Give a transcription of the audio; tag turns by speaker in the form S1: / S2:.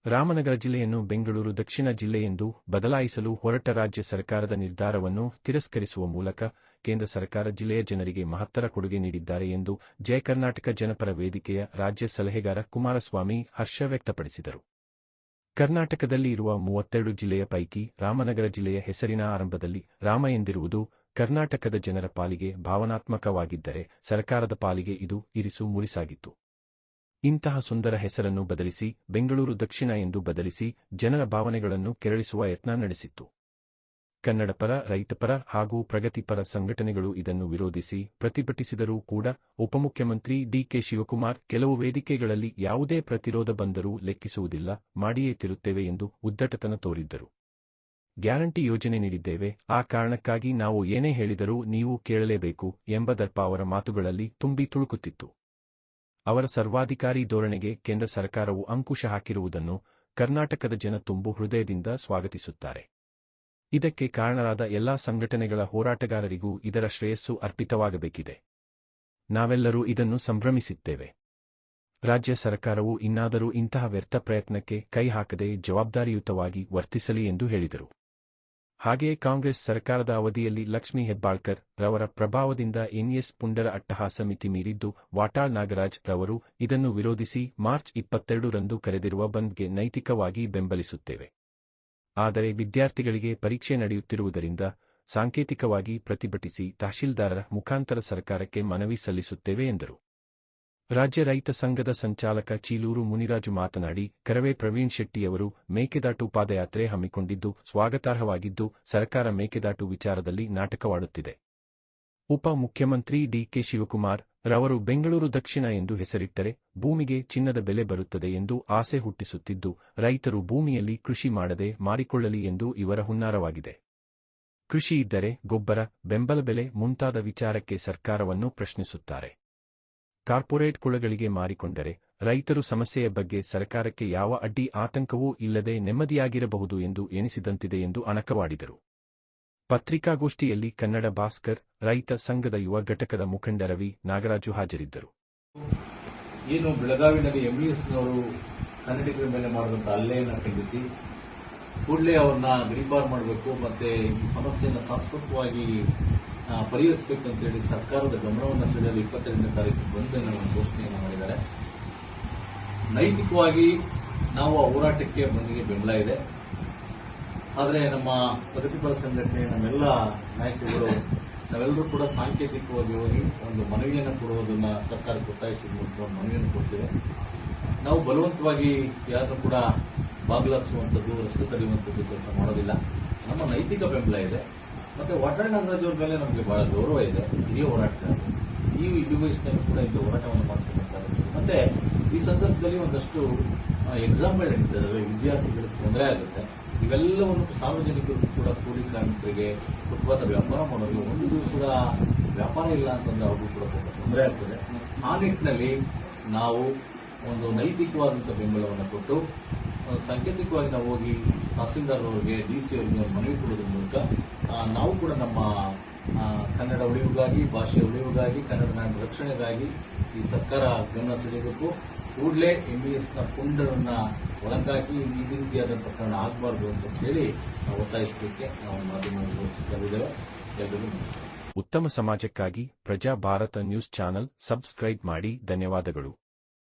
S1: ರಾಮನಗರ ಜಿಲ್ಲೆಯನ್ನು ಬೆಂಗಳೂರು ದಕ್ಷಿಣ ಜಿಲ್ಲೆಯೆಂದು ಬದಲಾಯಿಸಲು ಹೊರಟ ರಾಜ್ಯ ಸರ್ಕಾರದ ನಿರ್ಧಾರವನ್ನು ತಿರಸ್ಕರಿಸುವ ಮೂಲಕ ಕೇಂದ್ರ ಸರ್ಕಾರ ಜಿಲ್ಲೆಯ ಜನರಿಗೆ ಮಹತ್ತರ ಕೊಡುಗೆ ನೀಡಿದ್ದಾರೆ ಎಂದು ಜಯ ಕರ್ನಾಟಕ ಜನಪರ ವೇದಿಕೆಯ ರಾಜ್ಯ ಸಲಹೆಗಾರ ಕುಮಾರಸ್ವಾಮಿ ಹರ್ಷ ವ್ಯಕ್ತಪಡಿಸಿದರು. ಕರ್ನಾಟಕದಲ್ಲಿ ಇರುವ 32 ಜಿಲ್ಲೆಯ ಪೈಕಿ ರಾಮನಗರ ಜಿಲ್ಲೆಯ ಹೆಸರಿನ ಆರಂಭದಲ್ಲಿ ರಾಮ ಎಂದಿರುವುದು ಕರ್ನಾಟಕದ ಜನರ ಪಾಲಿಗೆ ಭಾವನಾತ್ಮಕವಾಗಿದ್ದರೆ ಸರ್ಕಾರದ ಪಾಲಿಗೆ ಇದು ಇರಿಸು ಮುರಿಸಾಗಿತ್ತು. ಇಂತಹ ಸುಂದರ ಹೆಸರನ್ನು ಬದಲಿಸಿ ಬೆಂಗಳೂರು ದಕ್ಷಿಣ ಎಂದು ಬದಲಿಸಿ ಜನರ ಭಾವನೆಗಳನ್ನು ಕೆರಳಿಸುವ ಯತ್ನ ನಡೆಸಿತ್ತು. ಕನ್ನಡಪರ, ರೈತಪರ ಹಾಗೂ ಪ್ರಗತಿಪರ ಸಂಘಟನೆಗಳು ಇದನ್ನು ವಿರೋಧಿಸಿ ಪ್ರತಿಭಟಿಸಿದರೂ ಕೂಡ ಉಪಮುಖ್ಯಮಂತ್ರಿ ಡಿ.ಕೆ. ಶಿವಕುಮಾರ್ ಕೆಲವು ವೇದಿಕೆಗಳಲ್ಲಿ ಯಾವುದೇ ಪ್ರತಿರೋಧ ಬಂದರೂ ಲೆಕ್ಕಿಸುವುದಿಲ್ಲ, ಮಾಡಿಯೇ ತಿರುತ್ತೇವೆ ಎಂದು ಉದ್ದಟತನ ತೋರಿದ್ದರು. ಗ್ಯಾರಂಟಿ ಯೋಜನೆ ನೀಡಿದ್ದೇವೆ, ಆ ಕಾರಣಕ್ಕಾಗಿ ನಾವು ಏನೇ ಹೇಳಿದರೂ ನೀವು ಕೇಳಲೇಬೇಕು ಎಂಬ ದರ್ಪ ಅವರ ಮಾತುಗಳಲ್ಲಿ ತುಂಬಿ ತುಳುಕುತ್ತಿತ್ತು. ಅವರ ಸರ್ವಾಧಿಕಾರಿ ಧೋರಣೆಗೆ ಕೇಂದ್ರ ಸರ್ಕಾರವು ಅಂಕುಶ ಹಾಕಿರುವುದನ್ನು ಕರ್ನಾಟಕದ ಜನ ತುಂಬು ಹೃದಯದಿಂದ ಸ್ವಾಗತಿಸುತ್ತಾರೆ. ಇದಕ್ಕೆ ಕಾರಣರಾದ ಎಲ್ಲಾ ಸಂಘಟನೆಗಳ ಹೋರಾಟಗಾರರಿಗೂ ಇದರ ಶ್ರೇಯಸ್ಸು ಅರ್ಪಿತವಾಗಬೇಕಿದೆ. ನಾವೆಲ್ಲರೂ ಇದನ್ನು ಸಂಭ್ರಮಿಸುತ್ತೇವೆ. ರಾಜ್ಯ ಸರ್ಕಾರವು ಇನ್ನಾದರೂ ಇಂತಹ ವ್ಯರ್ಥ ಪ್ರಯತ್ನಕ್ಕೆ ಕೈ ಹಾಕದೆ ಜವಾಬ್ದಾರಿಯುತವಾಗಿ ವರ್ತಿಸಲಿ ಎಂದು ಹೇಳಿದರು. ಹಾಗೆಯೇ ಕಾಂಗ್ರೆಸ್ ಸರ್ಕಾರದ ಅವಧಿಯಲ್ಲಿ ಲಕ್ಷ್ಮೀ ಹೆಬ್ಬಾಳ್ಕರ್ ರವರ ಪ್ರಭಾವದಿಂದ ಎನ್ಎಸ್ ಪುಂಡರ ಅಟ್ಟಹಾಸ ಮಿತಿ ಮೀರಿದ್ದು ವಾಟಾಳ್ ನಾಗರಾಜ್ ರವರು ಇದನ್ನು ವಿರೋಧಿಸಿ ಮಾರ್ಚ್ 22 ರಂದು ಕರೆದಿರುವ ಬಂದ್ಗೆ ನೈತಿಕವಾಗಿ ಬೆಂಬಲಿಸುತ್ತೇವೆ. ಆದರೆ ವಿದ್ಯಾರ್ಥಿಗಳಿಗೆ ಪರೀಕ್ಷೆ ನಡೆಯುತ್ತಿರುವುದರಿಂದ ಸಾಂಕೇತಿಕವಾಗಿ ಪ್ರತಿಭಟಿಸಿ ತಹಶೀಲ್ದಾರರ ಮುಖಾಂತರ ಸರ್ಕಾರಕ್ಕೆ ಮನವಿ ಸಲ್ಲಿಸುತ್ತೇವೆ ಎಂದರು. ರಾಜ್ಯ ರೈತ ಸಂಘದ ಸಂಚಾಲಕ ಚೀಲೂರು ಮುನಿರಾಜು ಮಾತನಾಡಿ, ಕರವೇ ಪ್ರವೀಣ್ ಶೆಟ್ಟಿಯವರು ಮೇಕೆದಾಟು ಪಾದಯಾತ್ರೆ ಹಮ್ಮಿಕೊಂಡಿದ್ದು ಸ್ವಾಗತಾರ್ಹವಾಗಿದ್ದು, ಸರ್ಕಾರ ಮೇಕೆದಾಟು ವಿಚಾರದಲ್ಲಿ ನಾಟಕವಾಡುತ್ತಿದೆ. ಉಪ ಮುಖ್ಯಮಂತ್ರಿ ಡಿ.ಕೆ. ಶಿವಕುಮಾರ್ ರವರು ಬೆಂಗಳೂರು ದಕ್ಷಿಣ ಎಂದು ಹೆಸರಿಟ್ಟರೆ ಭೂಮಿಗೆ ಚಿನ್ನದ ಬೆಲೆ ಬರುತ್ತದೆ ಎಂದು ಆಸೆ ಹುಟ್ಟಿಸುತ್ತಿದ್ದು, ರೈತರು ಭೂಮಿಯಲ್ಲಿ ಕೃಷಿ ಮಾಡದೆ ಮಾರಿಕೊಳ್ಳಲಿ ಎಂದು ಇವರ ಹುನ್ನಾರವಾಗಿದೆ. ಕೃಷಿ ಇದ್ದರೆ ಗೊಬ್ಬರ, ಬೆಂಬಲ ಬೆಲೆ ಮುಂತಾದ ವಿಚಾರಕ್ಕೆ ಸರ್ಕಾರವನ್ನು ಪ್ರಶ್ನಿಸುತ್ತಾರೆ. ಕಾರ್ಪೊರೇಟ್ ಕುಳಗಳಿಗೆ ಮಾರಿಕೊಂಡರೆ ರೈತರು ಸಮಸ್ಯೆಯ ಬಗ್ಗೆ ಸರ್ಕಾರಕ್ಕೆ ಯಾವ ಅಡ್ಡಿ ಆತಂಕವೂ ಇಲ್ಲದೆ ನೆಮ್ಮದಿಯಾಗಿರಬಹುದು ಎಂದು ಎನಿಸಿದಂತಿದೆ ಎಂದು ಅಣಕವಾಡಿದರು. ಪತ್ರಿಕಾಗೋಷ್ಠಿಯಲ್ಲಿ ಕನ್ನಡ ಭಾಸ್ಕರ್, ರೈತ ಸಂಘದ ಯುವ ಘಟಕದ ಮುಖಂಡ ರವಿ ನಾಗರಾಜು ಹಾಜರಿದ್ದರು.
S2: ಏನು ಬೆಳಗಾವಿನಲ್ಲಿ ಎಂಇಎಸ್ನವರು ಕನ್ನಡಿಗರ ಮೇಲೆ ಮಾಡಿದಂಥ ಹಲ್ಲೆಯನ್ನು ಖಂಡಿಸಿ ಕೂಡಲೇ ಅವ್ರನ್ನ ಗಡೀಪಾರು ಮಾಡಬೇಕು, ಮತ್ತೆ ಈ ಸಮಸ್ಯೆಯನ್ನು ಶಾಶ್ವತವಾಗಿ ಪರಿಹರಿಸಬೇಕಂತೇಳಿ ಸರ್ಕಾರದ ಗಮನವನ್ನು ಸೆಳೆಯಲು 22ನೇ ತಾರೀಕು ಬಂದ್ ಒಂದು ಘೋಷಣೆಯನ್ನು ಮಾಡಿದ್ದಾರೆ. ನೈತಿಕವಾಗಿ ನಾವು ಆ ಹೋರಾಟಕ್ಕೆ ಬಂದಿಗೆ ಬೆಂಬಲ ಇದೆ. ಆದರೆ ನಮ್ಮ ಪ್ರಗತಿಪರ ಸಂಘಟನೆ, ನಮ್ಮೆಲ್ಲ ನಾಯಕರುಗಳು ನಾವೆಲ್ಲರೂ ಕೂಡ ಸಾಂಕೇತಿಕವಾಗಿ ಹೋಗಿ ಒಂದು ಮನವಿಯನ್ನು ಕೊಡುವುದನ್ನು ಸರ್ಕಾರಕ್ಕೆ ಒತ್ತಾಯಿಸಿದ ಮೂಲಕ ಒಂದು ಮನವಿಯನ್ನು ಕೊಡ್ತೇವೆ. ನಾವು ಬಲವಂತವಾಗಿ ಯಾರನ್ನು ಕೂಡ ಬಾಗಿಲಾಗಿಸುವಂಥದ್ದು, ರಸ್ತೆ ತಡೆಯುವಂಥದ್ದು ಕೆಲಸ ಮಾಡೋದಿಲ್ಲ. ನಮ್ಮ ನೈತಿಕ ಬೆಂಬಲ ಇದೆ. ಮತ್ತೆ ವಾಟಾಳ್ ನಾಗರಾಜ್ ಅವ್ರ ಮೇಲೆ ನಮಗೆ ಬಹಳ ಗೌರವ ಇದೆ. ಹಿರಿಯ ಹೋರಾಟಗಾರರು ಈ ವಯಸ್ಸಿನಲ್ಲಿ ಕೂಡ ಇಂಥ ಹೋರಾಟವನ್ನು ಮಾಡ್ತಿರ್ತಾರೆ. ಮತ್ತೆ ಈ ಸಂದರ್ಭದಲ್ಲಿ ಒಂದಷ್ಟು ಎಕ್ಸಾಮ್ಗಳು ನಡೀತಿದ್ದಾವೆ, ವಿದ್ಯಾರ್ಥಿಗಳಿಗೆ ತೊಂದರೆ ಆಗುತ್ತೆ. ಇವೆಲ್ಲವನ್ನು ಸಾರ್ವಜನಿಕರು ಕೂಡ ಕೂಲಿ ಕಾರ್ಮಿಕರಿಗೆ ಫುಟ್ಪಾತ್ ವ್ಯಾಪಾರ ಮಾಡೋದು, ಒಂದು ದಿವಸದ ವ್ಯಾಪಾರ ಇಲ್ಲ ಅಂತಂದ್ರೆ ಅವ್ರಿಗೂ ಕೂಡ ತೊಂದರೆ ಆಗ್ತದೆ. ಆ ನಿಟ್ಟಿನಲ್ಲಿ ನಾವು ಒಂದು ನೈತಿಕವಾದಂಥ ಬೆಂಬಲವನ್ನು ಕೊಟ್ಟು ಸಾಂಕೇತಿಕವಾಗಿ ನಾವು ಹೋಗಿ ತಹಸೀಲ್ದಾರ್ ಅವರಿಗೆ, ಡಿಸಿ ಅವರಿಗೆ ಮನವಿ ಕೊಡೋದ್ರ ಮೂಲಕ ನಾವು ಕೂಡ ನಮ್ಮ ಕನ್ನಡ ಉಳಿವಿಗಾಗಿ, ಭಾಷೆಯ ಉಳಿವಿಗಾಗಿ, ಕನ್ನಡ ನಾಡಿನ ರಕ್ಷಣೆಗಾಗಿ ಈ ಸರ್ಕಾರ ಗಮನ ಸೆಳೆಯಬೇಕು. ಕೂಡಲೇ ಎಂಇಎಸ್ನ ಪುಂಡರನ್ನ ಒಳಗಾಕಿ ಈ ರೀತಿಯಾದ ಪ್ರಕರಣ ಆಗಬಾರದು ಅಂತ ಹೇಳಿ ನಾವು ಒತ್ತಾಯಿಸಲಿಕ್ಕೆ ನಾವು ಮಾಧ್ಯಮಗಳು ಕರೆದಿದ್ದೇವೆ. ಎಲ್ಲರಿಗೂ ನಮಸ್ಕಾರ.
S1: ಉತ್ತಮ ಸಮಾಜಕ್ಕಾಗಿ ಪ್ರಜಾ ಭಾರತ ನ್ಯೂಸ್ ಚಾನೆಲ್ ಸಬ್ಸ್ಕ್ರೈಬ್ ಮಾಡಿ. ಧನ್ಯವಾದಗಳು.